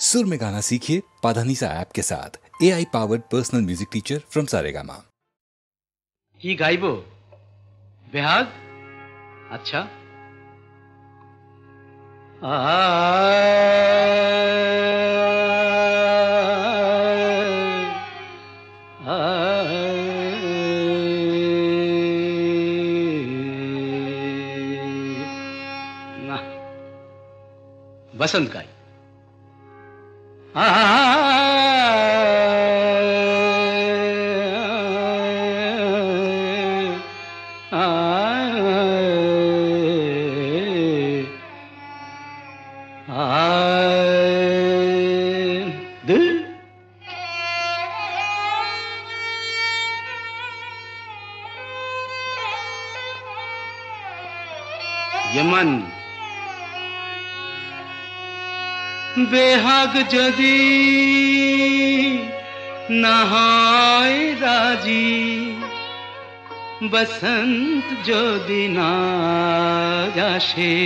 सुर में गाना सीखिए पाधानीसा ऐप के साथ। AI powered personal music teacher from Saregama. কি গাইবো বেহাগ? আচ্ছা না, বসন্ত গাই। यमन बेहाग जदि ना হয় রাজি, বসন্ত যদি না আসে,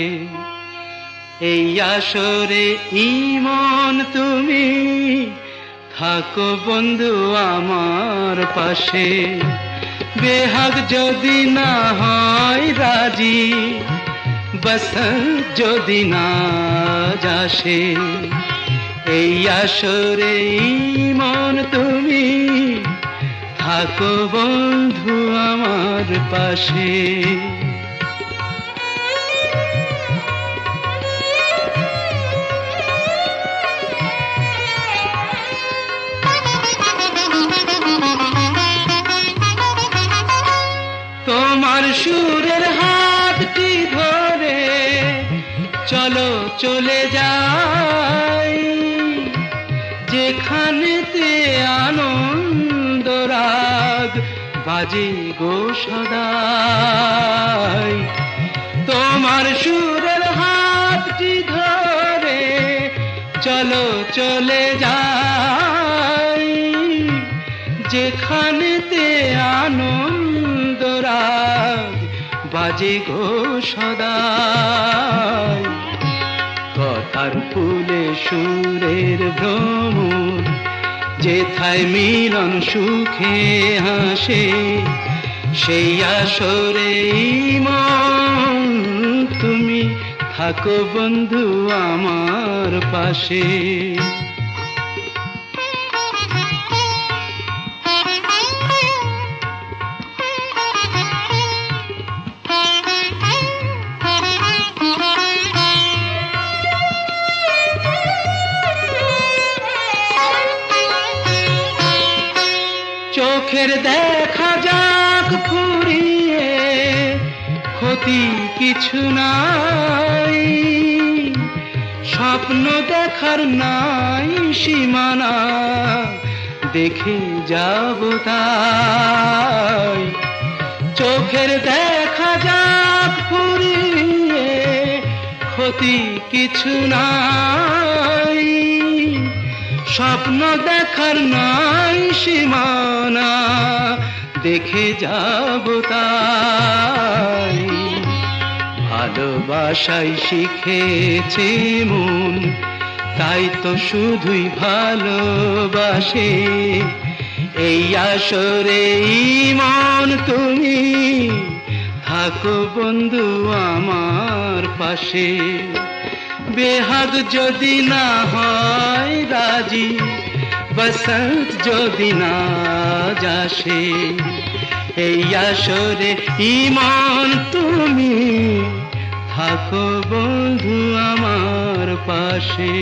এই আসরে ইমন তুমি থাকো বন্ধু আমার পাশে। বেহাগ যদি না হয় রাজি, বসন্ত যদি না আসে, এই আসরে মন তুমি থাকো বন্ধু আমার পাশে। তোমার সুরের হাতটি ধরে চলো চলে যাই, যেখানেতে আনন্দ রাগ বাজে গো সদাই। তোমার সুরের হাতটি ধরে চলো চলে যাই, যেখানেতে আনন্দ রাগ বাজে গো সদাই। কথার ফুলে সুরের ভ্রমর, যেথায় মিলন সুখে হাসে, সেই আসরে মন তুমি থাকো বন্ধু আমার পাশে। চোখের দেখা যাক ফুরিয়ে, ক্ষতি কিছু নাই, স্বপ্ন দেখার নাই সীমানা, দেখে যাব তাই। চোখের দেখা যাক ফুরিয়ে, ক্ষতি কিছু নাই, স্বপ্ন দেখার নাই সীমানা, দেখে যাব তাই। ভালোবাসাই শিখেছে মন, তাই তো শুধুই ভালোবাসে, এই আসরে মন তুমি থাকো বন্ধু আমার পাশে। বেহাগ যদি না হয় রাজি, বসন্ত যদি না আসে, এই আসরে ইমন তুমি থাকো বন্ধু আমার পাশে।